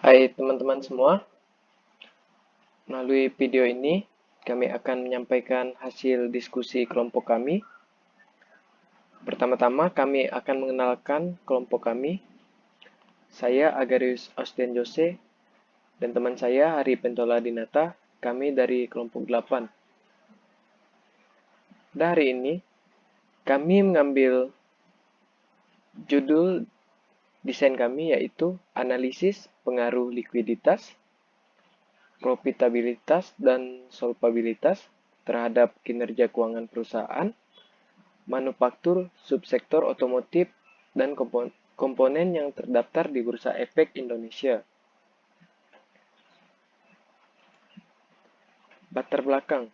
Hai teman-teman semua, melalui video ini kami akan menyampaikan hasil diskusi kelompok kami. Pertama-tama kami akan mengenalkan kelompok kami. Saya Agarius Austen Jose dan teman saya Hari Pentola Dinata, kami dari kelompok 8. Hari ini kami mengambil judul desain kami yaitu Analisis Pengaruh Likuiditas, Profitabilitas dan Solvabilitas terhadap kinerja keuangan perusahaan, manufaktur, subsektor otomotif, dan komponen yang terdaftar di Bursa Efek Indonesia. Latar belakang.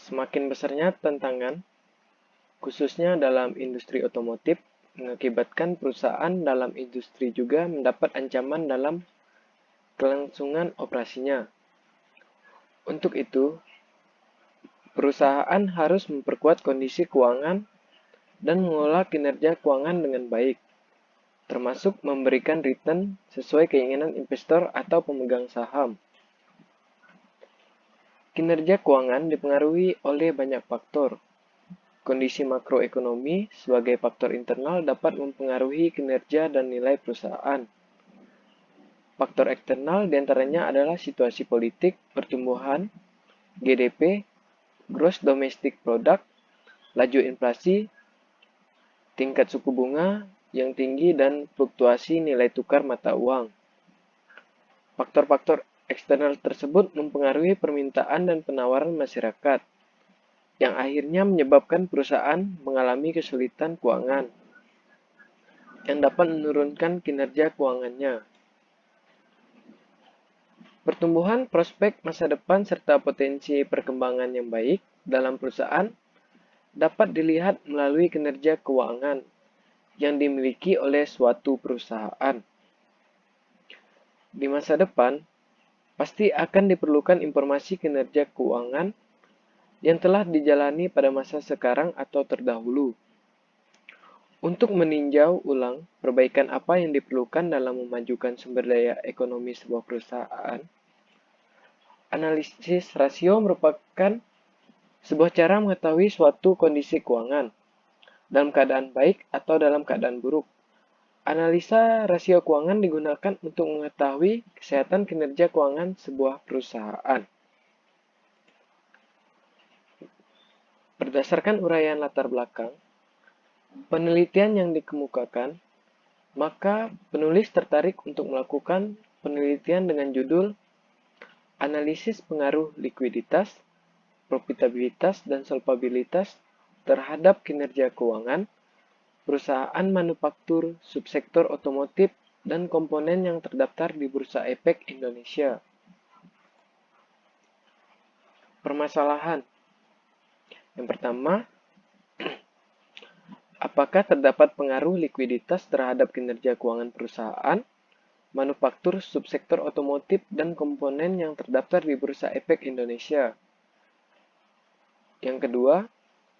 Semakin besarnya tantangan, khususnya dalam industri otomotif, mengakibatkan perusahaan dalam industri juga mendapat ancaman dalam kelangsungan operasinya. Untuk itu, perusahaan harus memperkuat kondisi keuangan dan mengelola kinerja keuangan dengan baik, termasuk memberikan return sesuai keinginan investor atau pemegang saham. Kinerja keuangan dipengaruhi oleh banyak faktor. Kondisi makroekonomi sebagai faktor internal dapat mempengaruhi kinerja dan nilai perusahaan. Faktor eksternal diantaranya adalah situasi politik, pertumbuhan, GDP, Gross Domestic Product, laju inflasi, tingkat suku bunga yang tinggi, dan fluktuasi nilai tukar mata uang. Faktor-faktor eksternal tersebut mempengaruhi permintaan dan penawaran masyarakat, yang akhirnya menyebabkan perusahaan mengalami kesulitan keuangan, yang dapat menurunkan kinerja keuangannya. Pertumbuhan prospek masa depan serta potensi perkembangan yang baik dalam perusahaan dapat dilihat melalui kinerja keuangan yang dimiliki oleh suatu perusahaan. Di masa depan, pasti akan diperlukan informasi kinerja keuangan yang telah dijalani pada masa sekarang atau terdahulu. Untuk meninjau ulang perbaikan apa yang diperlukan dalam memajukan sumber daya ekonomi sebuah perusahaan, analisis rasio merupakan sebuah cara mengetahui suatu kondisi keuangan dalam keadaan baik atau dalam keadaan buruk. Analisa rasio keuangan digunakan untuk mengetahui kesehatan kinerja keuangan sebuah perusahaan. Berdasarkan uraian latar belakang, penelitian yang dikemukakan, maka penulis tertarik untuk melakukan penelitian dengan judul Analisis Pengaruh Likuiditas, Profitabilitas, dan Solvabilitas terhadap Kinerja Keuangan, Perusahaan Manufaktur, Subsektor Otomotif, dan Komponen yang terdaftar di Bursa Efek Indonesia. Permasalahan. Yang pertama, apakah terdapat pengaruh likuiditas terhadap kinerja keuangan perusahaan, manufaktur, subsektor otomotif, dan komponen yang terdaftar di Bursa Efek Indonesia? Yang kedua,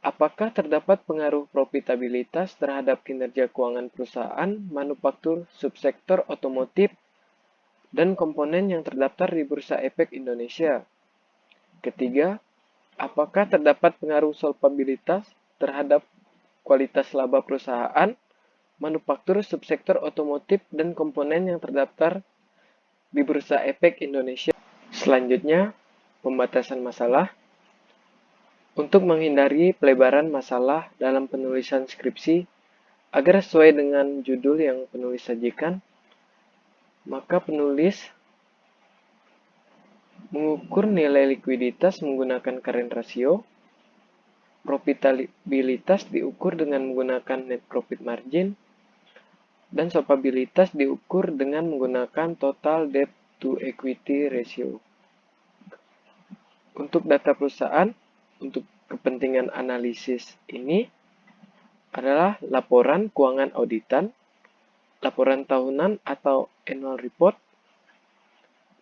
apakah terdapat pengaruh profitabilitas terhadap kinerja keuangan perusahaan, manufaktur, subsektor otomotif, dan komponen yang terdaftar di Bursa Efek Indonesia? Ketiga, apakah terdapat pengaruh solvabilitas terhadap kualitas laba perusahaan, manufaktur, subsektor otomotif, dan komponen yang terdaftar di Bursa Efek Indonesia? Selanjutnya, pembatasan masalah. Untuk menghindari pelebaran masalah dalam penulisan skripsi agar sesuai dengan judul yang penulis sajikan, maka penulis mengukur nilai likuiditas menggunakan current ratio, profitabilitas diukur dengan menggunakan net profit margin, dan solvabilitas diukur dengan menggunakan total debt to equity ratio. Untuk data perusahaan, untuk kepentingan analisis ini adalah laporan keuangan auditan, laporan tahunan atau annual report,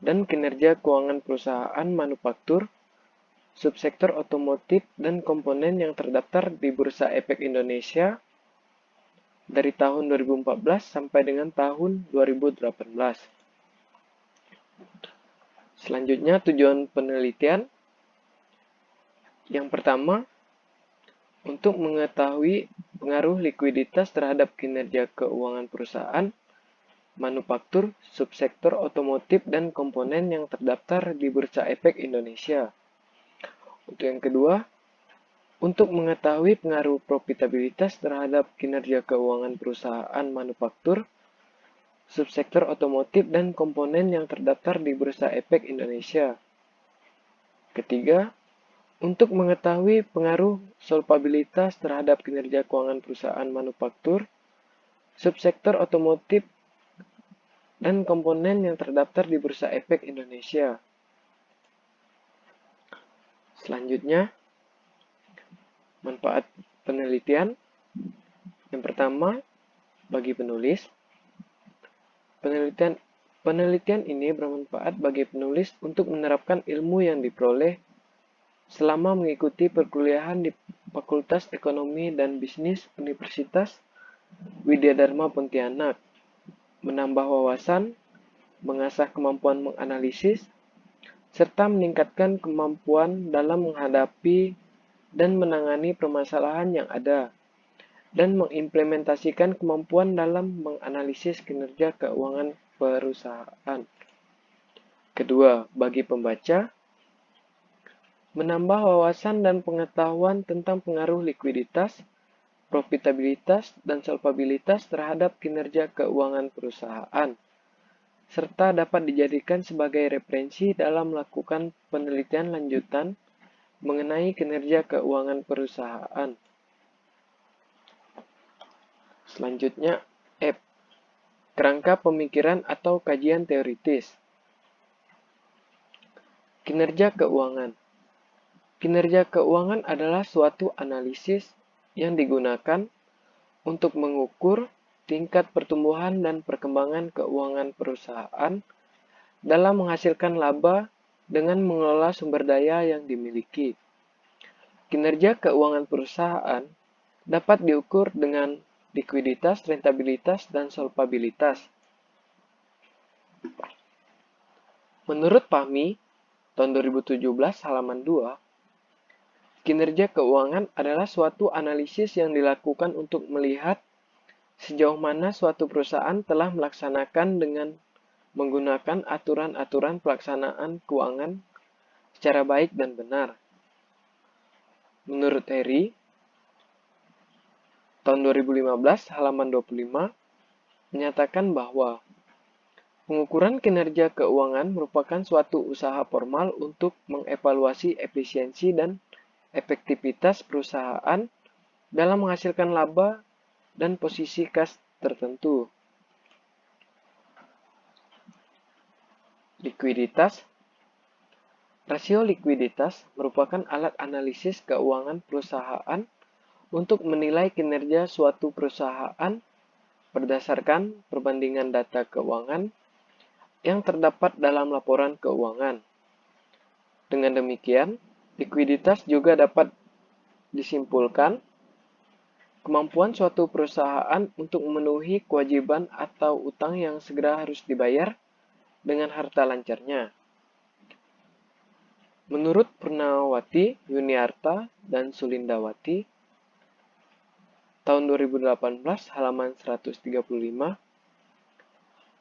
dan kinerja keuangan perusahaan manufaktur, subsektor otomotif, dan komponen yang terdaftar di Bursa Efek Indonesia dari tahun 2014 sampai dengan tahun 2018. Selanjutnya, tujuan penelitian. Yang pertama, untuk mengetahui pengaruh likuiditas terhadap kinerja keuangan perusahaan, manufaktur, subsektor otomotif, dan komponen yang terdaftar di Bursa Efek Indonesia. Untuk yang kedua, untuk mengetahui pengaruh profitabilitas terhadap kinerja keuangan perusahaan manufaktur, subsektor otomotif, dan komponen yang terdaftar di Bursa Efek Indonesia. Ketiga, untuk mengetahui pengaruh solvabilitas terhadap kinerja keuangan perusahaan manufaktur, subsektor otomotif, dan komponen yang terdaftar di Bursa Efek Indonesia. Selanjutnya, manfaat penelitian. Yang pertama, bagi penulis. Penelitian ini bermanfaat bagi penulis untuk menerapkan ilmu yang diperoleh selama mengikuti perkuliahan di Fakultas Ekonomi dan Bisnis Universitas Widya Dharma Pontianak, menambah wawasan, mengasah kemampuan menganalisis, serta meningkatkan kemampuan dalam menghadapi dan menangani permasalahan yang ada, dan mengimplementasikan kemampuan dalam menganalisis kinerja keuangan perusahaan. Kedua, bagi pembaca, menambah wawasan dan pengetahuan tentang pengaruh likuiditas, profitabilitas, dan solvabilitas terhadap kinerja keuangan perusahaan, serta dapat dijadikan sebagai referensi dalam melakukan penelitian lanjutan mengenai kinerja keuangan perusahaan. Selanjutnya, F. Kerangka pemikiran atau kajian teoritis. Kinerja keuangan. Kinerja keuangan adalah suatu analisis yang digunakan untuk mengukur tingkat pertumbuhan dan perkembangan keuangan perusahaan dalam menghasilkan laba dengan mengelola sumber daya yang dimiliki. Kinerja keuangan perusahaan dapat diukur dengan likuiditas, rentabilitas, dan solvabilitas. Menurut Fahmi, tahun 2017 halaman 2, kinerja keuangan adalah suatu analisis yang dilakukan untuk melihat sejauh mana suatu perusahaan telah melaksanakan dengan menggunakan aturan-aturan pelaksanaan keuangan secara baik dan benar. Menurut Heri, tahun 2015 halaman 25, menyatakan bahwa pengukuran kinerja keuangan merupakan suatu usaha formal untuk mengevaluasi efisiensi dan efektivitas perusahaan dalam menghasilkan laba dan posisi kas tertentu. Likuiditas. Rasio likuiditas merupakan alat analisis keuangan perusahaan untuk menilai kinerja suatu perusahaan berdasarkan perbandingan data keuangan yang terdapat dalam laporan keuangan. Dengan demikian, likuiditas juga dapat disimpulkan kemampuan suatu perusahaan untuk memenuhi kewajiban atau utang yang segera harus dibayar dengan harta lancarnya. Menurut Purnawati, Yuniarta, dan Sulindawati, tahun 2018 halaman 135,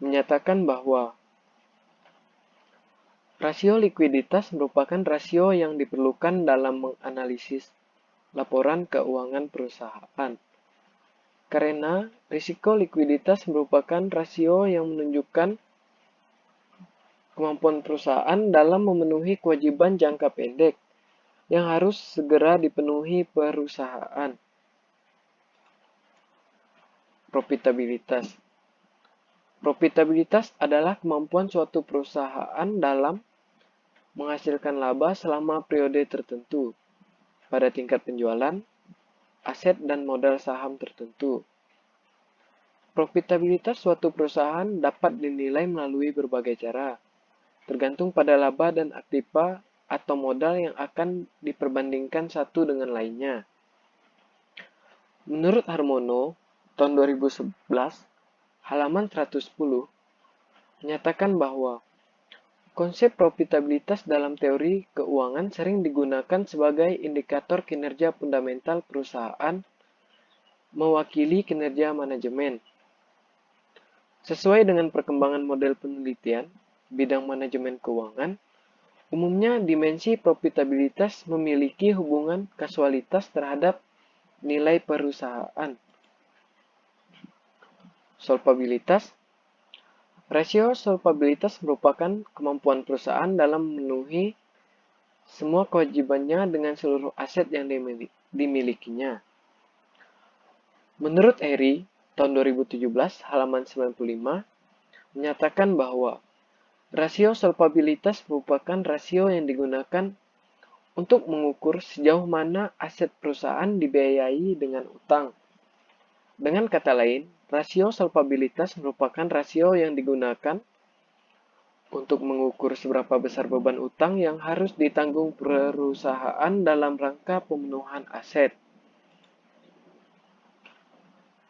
menyatakan bahwa rasio likuiditas merupakan rasio yang diperlukan dalam menganalisis laporan keuangan perusahaan. Karena risiko likuiditas merupakan rasio yang menunjukkan kemampuan perusahaan dalam memenuhi kewajiban jangka pendek yang harus segera dipenuhi perusahaan. Profitabilitas. Profitabilitas adalah kemampuan suatu perusahaan dalam menghasilkan laba selama periode tertentu pada tingkat penjualan, aset, dan modal saham tertentu. Profitabilitas suatu perusahaan dapat dinilai melalui berbagai cara, tergantung pada laba dan aktiva atau modal yang akan diperbandingkan satu dengan lainnya. Menurut Harmono, tahun 2011, halaman 110, menyatakan bahwa konsep profitabilitas dalam teori keuangan sering digunakan sebagai indikator kinerja fundamental perusahaan, mewakili kinerja manajemen. Sesuai dengan perkembangan model penelitian bidang manajemen keuangan, umumnya dimensi profitabilitas memiliki hubungan kausalitas terhadap nilai perusahaan. Solvabilitas. Rasio solvabilitas merupakan kemampuan perusahaan dalam memenuhi semua kewajibannya dengan seluruh aset yang dimilikinya. Menurut Eri, tahun 2017, halaman 95, menyatakan bahwa rasio solvabilitas merupakan rasio yang digunakan untuk mengukur sejauh mana aset perusahaan dibiayai dengan utang. Dengan kata lain, rasio solvabilitas merupakan rasio yang digunakan untuk mengukur seberapa besar beban utang yang harus ditanggung perusahaan dalam rangka pemenuhan aset.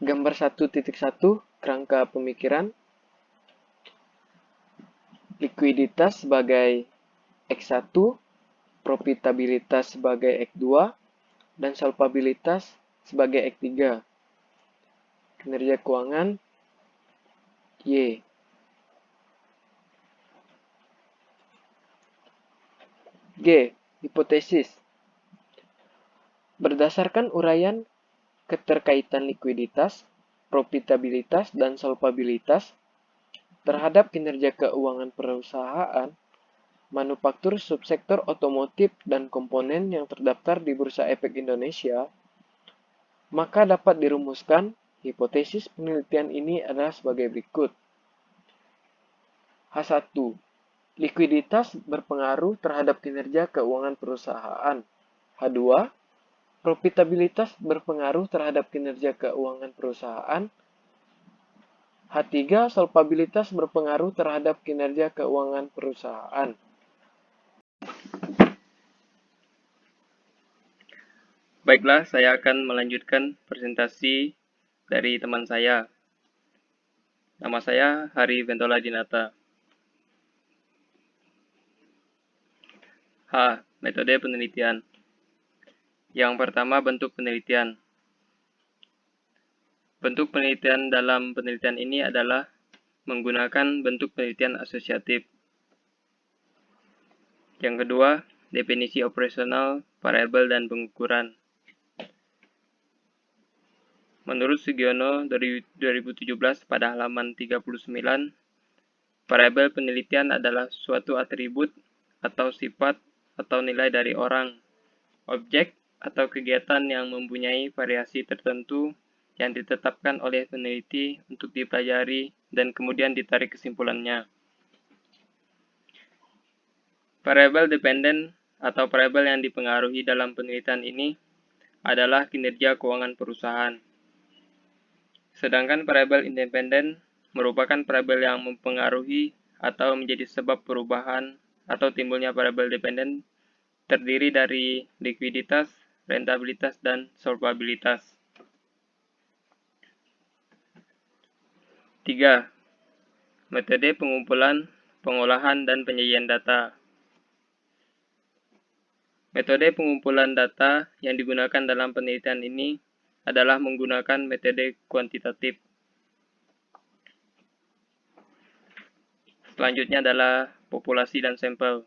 Gambar 1.1, kerangka pemikiran. Likuiditas sebagai X1, profitabilitas sebagai X2, dan solvabilitas sebagai X3. Kinerja keuangan Y. G. Hipotesis. Berdasarkan uraian keterkaitan likuiditas, profitabilitas, dan solvabilitas terhadap kinerja keuangan perusahaan, manufaktur subsektor otomotif dan komponen yang terdaftar di Bursa Efek Indonesia, maka dapat dirumuskan hipotesis penelitian ini adalah sebagai berikut. H1. Likuiditas berpengaruh terhadap kinerja keuangan perusahaan. H2. Profitabilitas berpengaruh terhadap kinerja keuangan perusahaan. H3. Solvabilitas berpengaruh terhadap kinerja keuangan perusahaan. Baiklah, saya akan melanjutkan presentasi dari teman saya. Nama saya Hari Ventola Dinata. H. Metode penelitian. Yang pertama, bentuk penelitian. Bentuk penelitian dalam penelitian ini adalah menggunakan bentuk penelitian asosiatif. Yang kedua, definisi operasional, variabel, dan pengukuran. Menurut Sugiono 2017 pada halaman 39, variabel penelitian adalah suatu atribut atau sifat atau nilai dari orang, objek, atau kegiatan yang mempunyai variasi tertentu yang ditetapkan oleh peneliti untuk dipelajari dan kemudian ditarik kesimpulannya. Variabel dependen atau variabel yang dipengaruhi dalam penelitian ini adalah kinerja keuangan perusahaan. Sedangkan variabel independen merupakan variabel yang mempengaruhi atau menjadi sebab perubahan atau timbulnya variabel dependen terdiri dari likuiditas, rentabilitas, dan solvabilitas. 3. Metode pengumpulan, pengolahan, dan penyajian data. Metode pengumpulan data yang digunakan dalam penelitian ini adalah menggunakan metode kuantitatif. Selanjutnya adalah populasi dan sampel.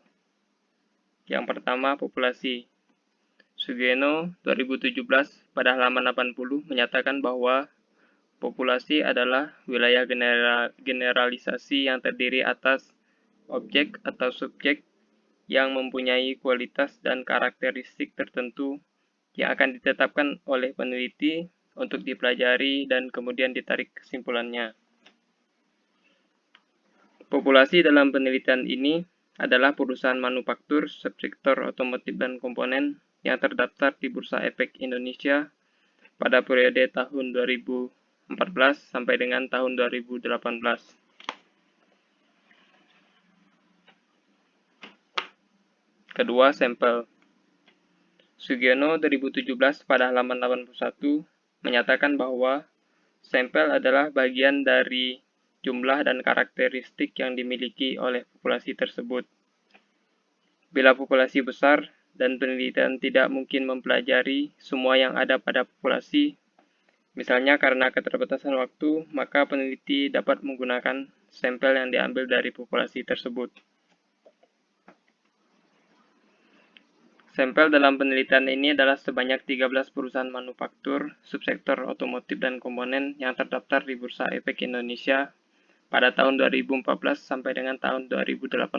Yang pertama, populasi. Sugiono 2017 pada halaman 80 menyatakan bahwa populasi adalah wilayah generalisasi yang terdiri atas objek atau subjek yang mempunyai kualitas dan karakteristik tertentu yang akan ditetapkan oleh peneliti untuk dipelajari dan kemudian ditarik kesimpulannya. Populasi dalam penelitian ini adalah perusahaan manufaktur, subsektor otomotif dan komponen yang terdaftar di Bursa Efek Indonesia pada periode tahun 2014 sampai dengan tahun 2018. Kedua, sampel. Sugiono 2017 pada halaman 81 menyatakan bahwa sampel adalah bagian dari jumlah dan karakteristik yang dimiliki oleh populasi tersebut. Bila populasi besar dan penelitian tidak mungkin mempelajari semua yang ada pada populasi, misalnya karena keterbatasan waktu, maka peneliti dapat menggunakan sampel yang diambil dari populasi tersebut. Sampel dalam penelitian ini adalah sebanyak 13 perusahaan manufaktur, subsektor otomotif dan komponen yang terdaftar di Bursa Efek Indonesia pada tahun 2014 sampai dengan tahun 2018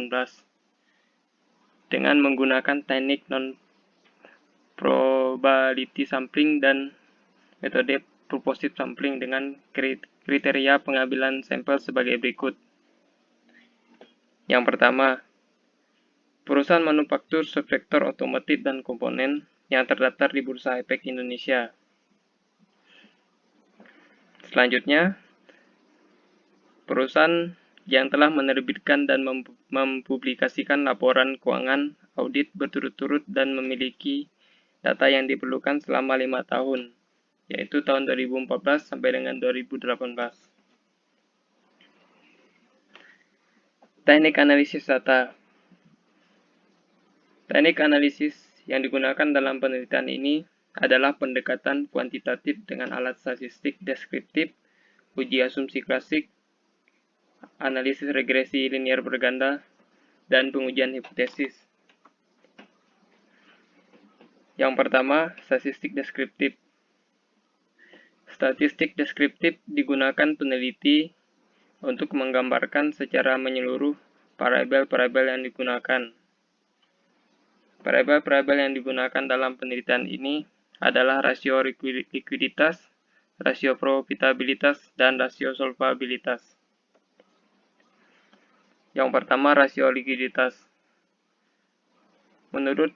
dengan menggunakan teknik non-probability sampling dan metode purposive sampling dengan kriteria pengambilan sampel sebagai berikut. Yang pertama, perusahaan manufaktur subsektor otomotif dan komponen yang terdaftar di Bursa Efek Indonesia. Selanjutnya, perusahaan yang telah menerbitkan dan mempublikasikan laporan keuangan audit berturut-turut dan memiliki data yang diperlukan selama 5 tahun, yaitu tahun 2014 sampai dengan 2018. Teknik analisis data. Teknik analisis yang digunakan dalam penelitian ini adalah pendekatan kuantitatif dengan alat statistik deskriptif, uji asumsi klasik, analisis regresi linear berganda, dan pengujian hipotesis. Yang pertama, statistik deskriptif. Statistik deskriptif digunakan peneliti untuk menggambarkan secara menyeluruh variabel-variabel yang digunakan. Variabel-variabel yang digunakan dalam penelitian ini adalah rasio likuiditas, rasio profitabilitas, dan rasio solvabilitas. Yang pertama, rasio likuiditas. Menurut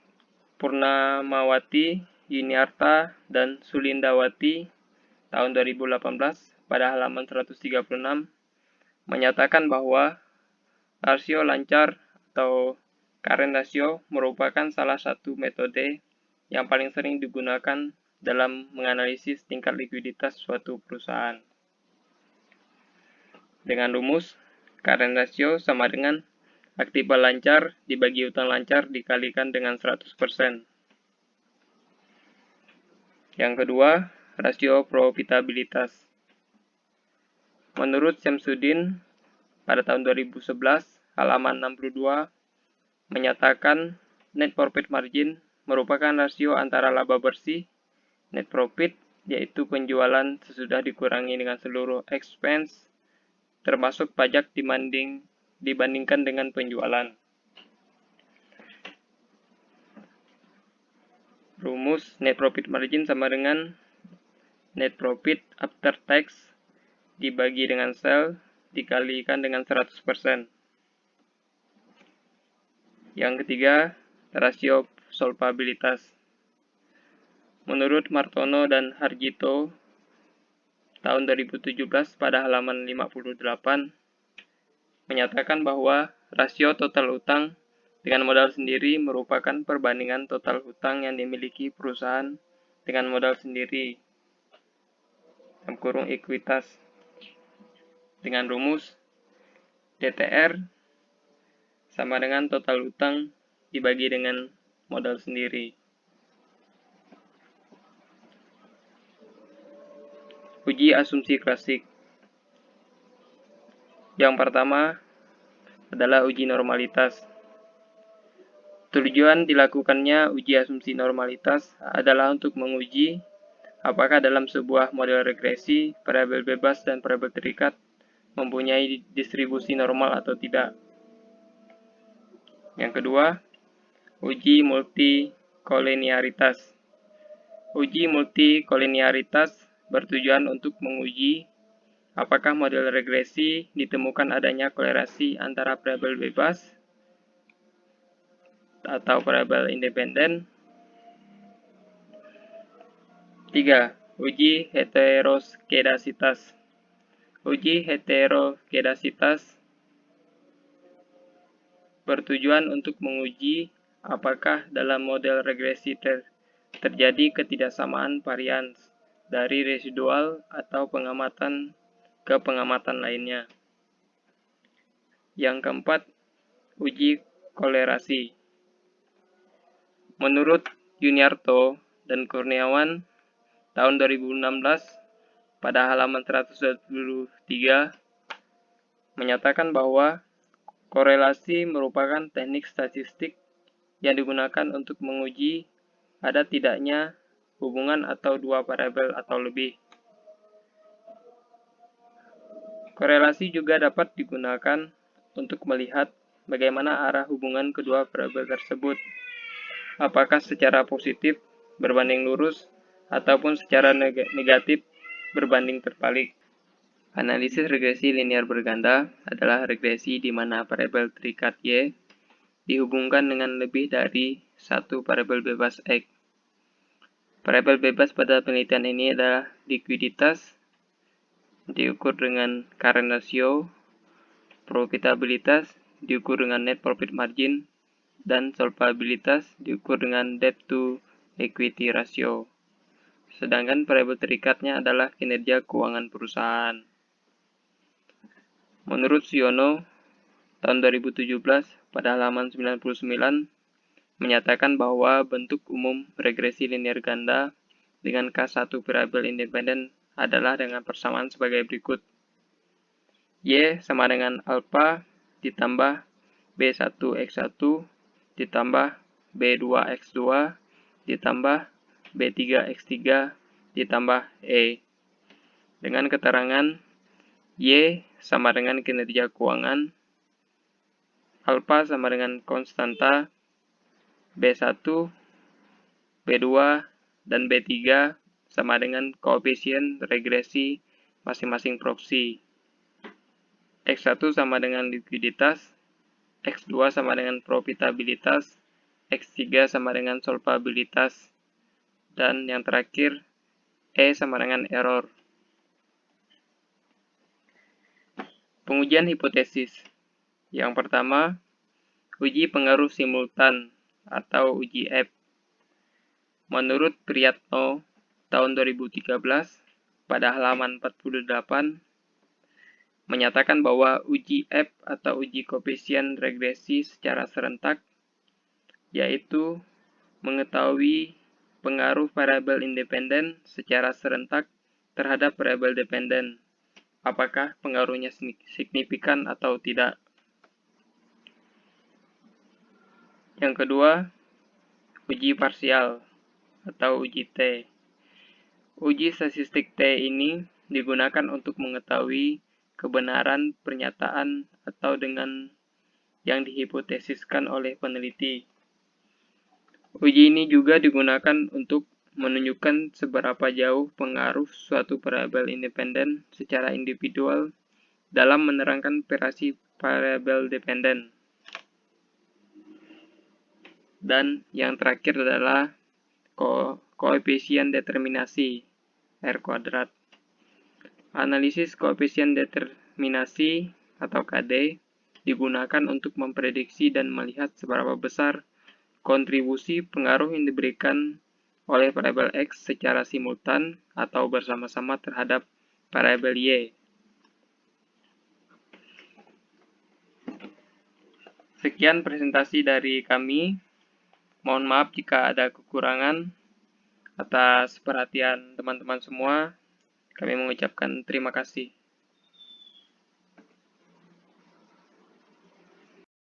Purnamawati, Yuniarta, dan Sulindawati tahun 2018 pada halaman 136 menyatakan bahwa rasio lancar atau current ratio merupakan salah satu metode yang paling sering digunakan dalam menganalisis tingkat likuiditas suatu perusahaan. Dengan rumus, current ratio sama dengan aktiva lancar dibagi utang lancar dikalikan dengan 100%. Yang kedua, rasio profitabilitas. Menurut Syamsuddin, pada tahun 2011, halaman 62, menyatakan net profit margin merupakan rasio antara laba bersih, net profit, yaitu penjualan sesudah dikurangi dengan seluruh expense, termasuk pajak dibandingkan dengan penjualan. Rumus net profit margin sama dengan net profit after tax dibagi dengan sell dikalikan dengan 100%. Yang ketiga, rasio solvabilitas. Menurut Martono dan Harjito, tahun 2017 pada halaman 58, menyatakan bahwa rasio total utang dengan modal sendiri merupakan perbandingan total hutang yang dimiliki perusahaan dengan modal sendiri, ekuitas, dengan rumus DTR sama dengan total utang dibagi dengan modal sendiri. Uji asumsi klasik. Yang pertama adalah uji normalitas. Tujuan dilakukannya uji asumsi normalitas adalah untuk menguji apakah dalam sebuah model regresi, variabel bebas dan variabel terikat mempunyai distribusi normal atau tidak. Yang kedua, uji multikolinearitas. Uji multikolinearitas bertujuan untuk menguji apakah model regresi ditemukan adanya kolerasi antara variabel bebas atau variabel independen. 3. Uji heteroskedasitas. Uji heteroskedasitas bertujuan untuk menguji apakah dalam model regresi terjadi ketidaksamaan varians dari residual atau pengamatan ke pengamatan lainnya. Yang keempat, uji kolerasi. Menurut Yuniarto dan Kurniawan, tahun 2016 pada halaman 123 menyatakan bahwa korelasi merupakan teknik statistik yang digunakan untuk menguji ada tidaknya hubungan atau dua variabel atau lebih. Korelasi juga dapat digunakan untuk melihat bagaimana arah hubungan kedua variabel tersebut, apakah secara positif berbanding lurus ataupun secara negatif berbanding terbalik. Analisis regresi linear berganda adalah regresi di mana variabel terikat Y dihubungkan dengan lebih dari satu variabel bebas X. Variabel bebas pada penelitian ini adalah likuiditas, diukur dengan current ratio, profitabilitas, diukur dengan net profit margin, dan solvabilitas, diukur dengan debt to equity ratio. Sedangkan variabel terikatnya adalah kinerja keuangan perusahaan. Menurut Siono, tahun 2017 pada halaman 99 menyatakan bahwa bentuk umum regresi linear ganda dengan K1 variabel independen adalah dengan persamaan sebagai berikut. Y sama dengan alpha ditambah B1X1 ditambah B2X2 ditambah B3X3 ditambah E. Dengan keterangan Y sama dengan kinerja keuangan, alpha sama dengan konstanta, B1, B2, dan B3 sama dengan koefisien regresi masing-masing proksi. X1 sama dengan likuiditas, X2 sama dengan profitabilitas, X3 sama dengan solvabilitas, dan yang terakhir E sama dengan error. Pengujian hipotesis. Yang pertama, uji pengaruh simultan atau uji F. Menurut Priyatno tahun 2013 pada halaman 48 menyatakan bahwa uji F atau uji koefisien regresi secara serentak yaitu mengetahui pengaruh variabel independen secara serentak terhadap variabel dependen. Apakah pengaruhnya signifikan atau tidak? Yang kedua, uji parsial atau uji T. Uji statistik T ini digunakan untuk mengetahui kebenaran pernyataan atau dengan yang dihipotesiskan oleh peneliti. Uji ini juga digunakan untuk menunjukkan seberapa jauh pengaruh suatu variabel independen secara individual dalam menerangkan operasi variabel dependen. Dan yang terakhir adalah koefisien determinasi R². Analisis koefisien determinasi atau KD digunakan untuk memprediksi dan melihat seberapa besar kontribusi pengaruh yang diberikan oleh variabel X secara simultan atau bersama-sama terhadap variabel Y. Sekian presentasi dari kami. Mohon maaf jika ada kekurangan. Atas perhatian teman-teman semua, kami mengucapkan terima kasih.